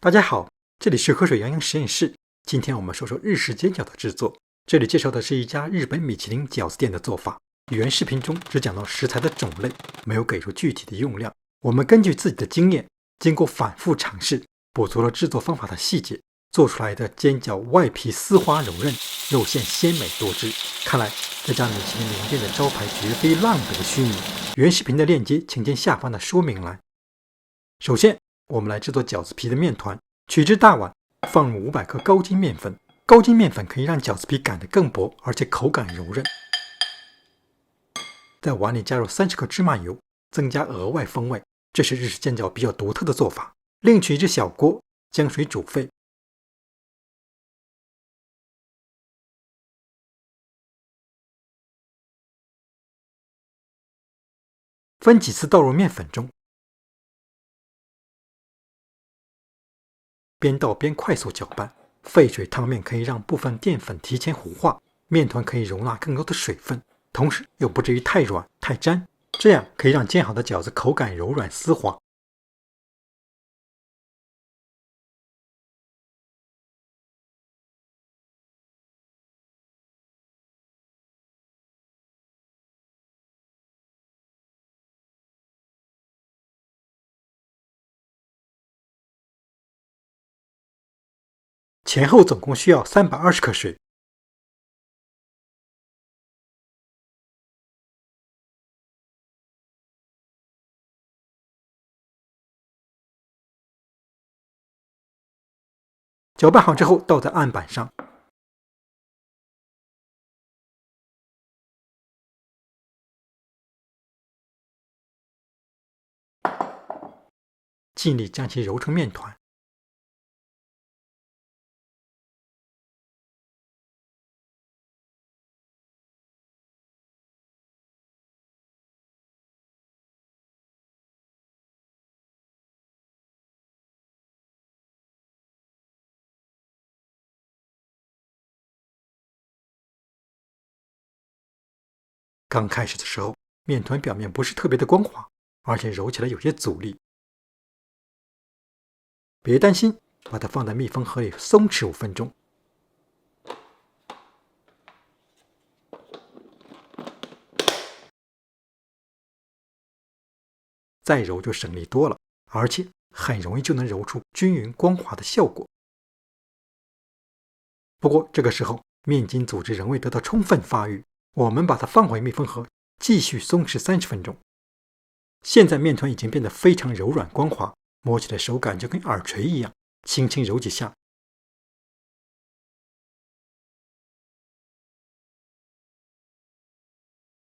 大家好，这里是河水洋洋实验室。今天我们说说日式煎饺的制作。这里介绍的是一家日本米其林饺子店的做法。原视频中只讲到食材的种类，没有给出具体的用量。我们根据自己的经验，经过反复尝试，补足了制作方法的细节，做出来的煎饺外皮丝滑柔韧，肉馅鲜美多汁。看来这家米其林名店的招牌绝非浪得虚名。原视频的链接请见下方的说明栏。首先，我们来制作饺子皮的面团。取只大碗，放入500克高筋面粉。高筋面粉可以让饺子皮擀得更薄，而且口感柔韧。在碗里加入30克芝麻油，增加额外风味。这是日式煎饺比较独特的做法。另取一只小锅，将水煮沸。分几次倒入面粉中，边倒边快速搅拌。沸水烫面可以让部分淀粉提前糊化，面团可以容纳更多的水分，同时又不至于太软太粘，这样可以让煎好的饺子口感柔软丝滑。前后总共需要320克水。搅拌好之后，倒在案板上，尽力将其揉成面团。刚开始的时候，面团表面不是特别的光滑，而且揉起来有些阻力。别担心，把它放在密封盒里松弛5分钟。再揉就省力多了，而且很容易就能揉出均匀光滑的效果。不过这个时候，面筋组织仍未得到充分发育，我们把它放回密封盒，继续松弛30分钟。现在面团已经变得非常柔软光滑，摸起来手感就跟耳垂一样，轻轻揉几下，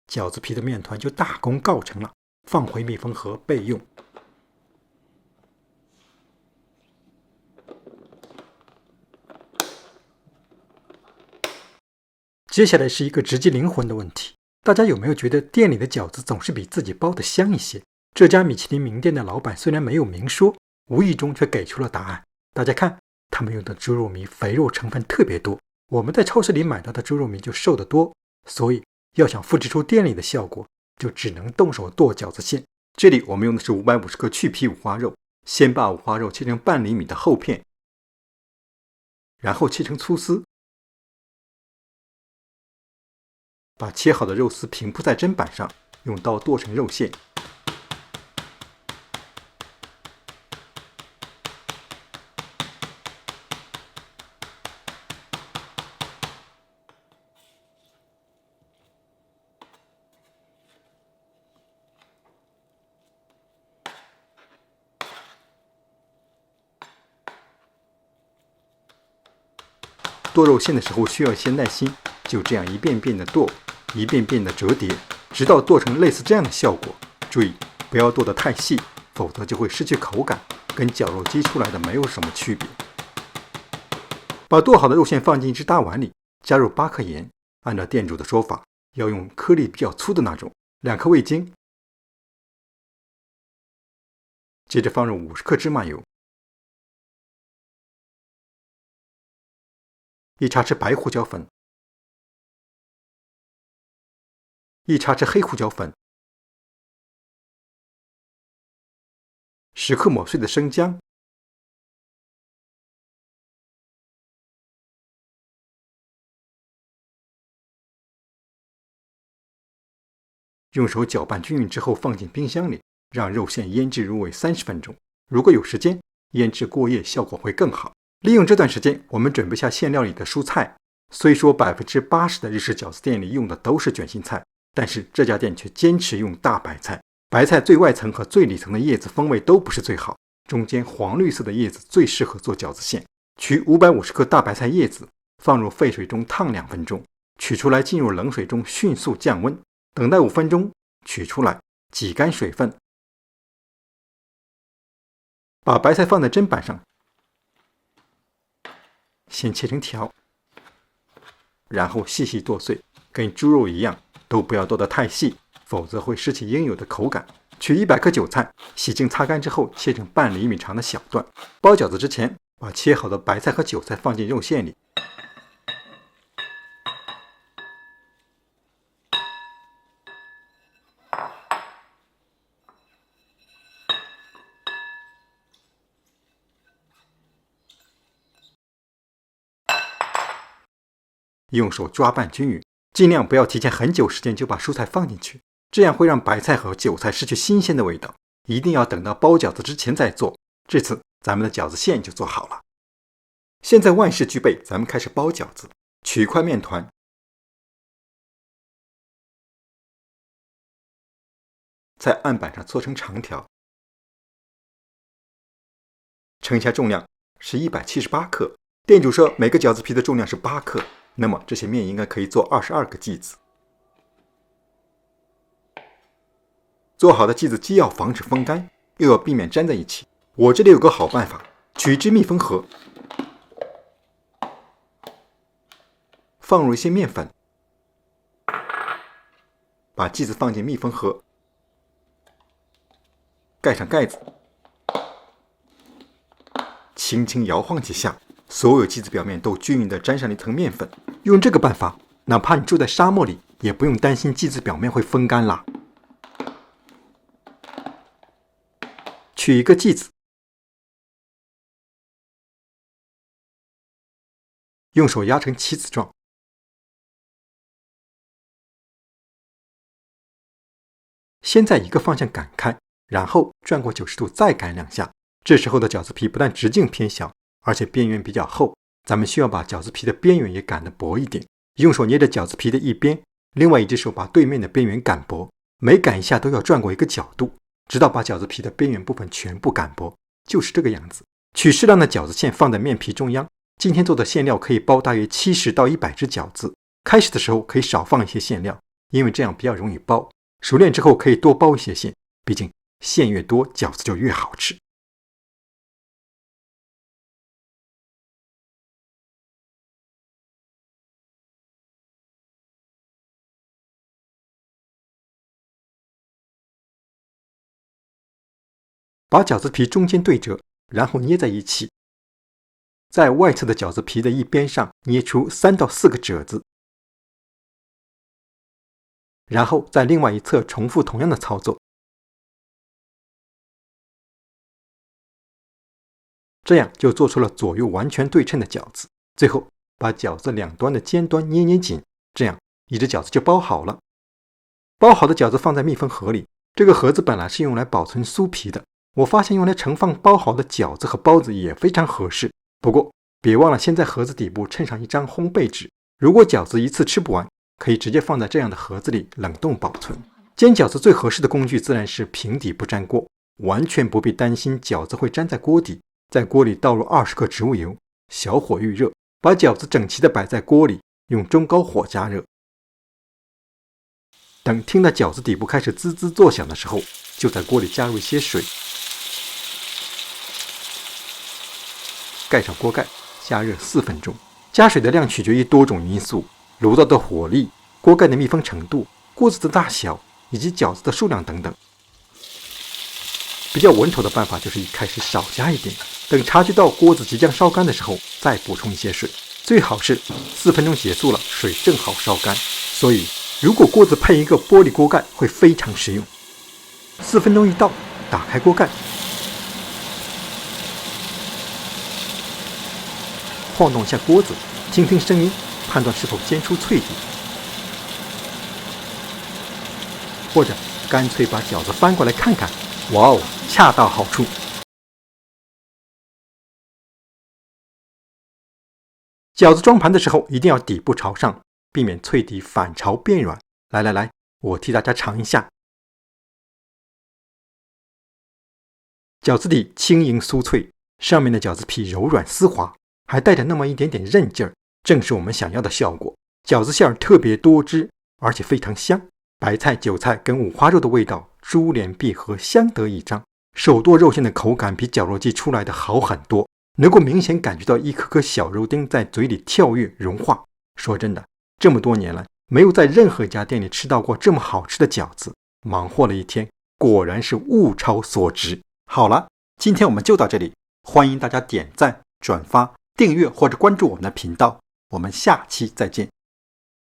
饺子皮的面团就大功告成了，放回密封盒备用。接下来是一个直击灵魂的问题，大家有没有觉得店里的饺子总是比自己包的香一些？这家米其林名店的老板虽然没有明说，无意中却给出了答案。大家看，他们用的猪肉糜肥肉成分特别多，我们在超市里买到的猪肉糜就瘦得多，所以要想复制出店里的效果，就只能动手剁饺子馅。这里我们用的是550克去皮五花肉，先把五花肉切成半厘米的厚片，然后切成粗丝，把切好的肉丝平铺在砧板上，用刀剁成肉馅。剁肉馅的时候需要一些耐心，就这样一遍遍的剁，一遍遍的折叠，直到剁成类似这样的效果。注意不要剁得太细，否则就会失去口感，跟绞肉机出来的没有什么区别。把剁好的肉馅放进一只大碗里，加入8克盐，按照店主的说法，要用颗粒比较粗的那种，2颗味精，接着放入50克芝麻油，1茶匙白胡椒粉，1茶匙黑胡椒粉，10克抹碎的生姜，用手搅拌均匀之后放进冰箱里，让肉馅腌制入味30分钟。如果有时间，腌制过夜效果会更好。利用这段时间，我们准备下馅料里的蔬菜。虽说80%的日式饺子店里用的都是卷心菜，但是这家店却坚持用大白菜。白菜最外层和最里层的叶子风味都不是最好，中间黄绿色的叶子最适合做饺子馅。取550克大白菜叶子，放入沸水中烫2分钟，取出来进入冷水中迅速降温，等待5分钟，取出来挤干水分，把白菜放在砧板上，先切成条，然后细细剁碎，跟猪肉一样，都不要剁得太细，否则会失去应有的口感。取100克韭菜，洗净擦干之后切成半厘米长的小段。包饺子之前，把切好的白菜和韭菜放进肉馅里，用手抓拌均匀，尽量不要提前很久时间就把蔬菜放进去，这样会让白菜和韭菜失去新鲜的味道。一定要等到包饺子之前再做，这次咱们的饺子馅就做好了。现在万事俱备，咱们开始包饺子。取一块面团，在案板上搓成长条，称一下重量是178克。店主说每个饺子皮的重量是8克，那么这些面应该可以做22个剂子。做好的剂子既要防止风干，又要避免粘在一起。我这里有个好办法，取一只密封盒，放入一些面粉，把剂子放进密封盒，盖上盖子，轻轻摇晃几下，所有剂子表面都均匀地沾上了一层面粉。用这个办法，哪怕你住在沙漠里，也不用担心剂子表面会风干啦。取一个剂子，用手压成棋子状，先在一个方向擀开，然后转过90度再擀2下。这时候的饺子皮不但直径偏小，而且边缘比较厚，咱们需要把饺子皮的边缘也擀得薄一点。用手捏着饺子皮的一边，另外一只手把对面的边缘擀薄，每擀一下都要转过一个角度，直到把饺子皮的边缘部分全部擀薄，就是这个样子。取适量的饺子馅放在面皮中央。今天做的馅料可以包大约70到100只饺子。开始的时候可以少放一些馅料，因为这样比较容易包。熟练之后可以多包一些馅，毕竟馅越多，饺子就越好吃。把饺子皮中间对折，然后捏在一起，在外侧的饺子皮的一边上捏出3到4个褶子，然后在另外一侧重复同样的操作，这样就做出了左右完全对称的饺子。最后把饺子两端的尖端捏捏紧，这样一只饺子就包好了。包好的饺子放在密封盒里，这个盒子本来是用来保存酥皮的，我发现用来盛放包好的饺子和包子也非常合适。不过别忘了先在盒子底部衬上一张烘焙纸，如果饺子一次吃不完，可以直接放在这样的盒子里冷冻保存。煎饺子最合适的工具自然是平底不粘锅，完全不必担心饺子会粘在锅底。在锅里倒入20克植物油，小火预热，把饺子整齐地摆在锅里，用中高火加热。等听到饺子底部开始滋滋作响的时候，就在锅里加入一些水，盖上锅盖，加热4分钟。加水的量取决于多种因素，炉灶的火力、锅盖的密封程度、锅子的大小以及饺子的数量等等。比较稳妥的办法就是一开始少加一点，等察觉到锅子即将烧干的时候再补充一些水，最好是4分钟结束了，水正好烧干。所以如果锅子配一个玻璃锅盖会非常实用。4分钟一到，打开锅盖，晃动一下锅子，听听声音，判断是否煎出脆底。或者干脆把饺子翻过来看看，哇哦，恰到好处。饺子装盘的时候一定要底部朝上，避免脆底反潮变软。来，我替大家尝一下。饺子底轻盈酥脆，上面的饺子皮柔软丝滑，还带着那么一点点韧劲儿，正是我们想要的效果。饺子馅儿特别多汁，而且非常香，白菜、韭菜跟五花肉的味道珠联璧合，相得益彰。手剁肉馅的口感比绞肉机出来的好很多，能够明显感觉到一颗颗小肉丁在嘴里跳跃融化。说真的，这么多年来没有在任何一家店里吃到过这么好吃的饺子，忙活了一天，果然是物超所值。好了，今天我们就到这里，欢迎大家点赞、转发、订阅或者关注我们的频道，我们下期再见。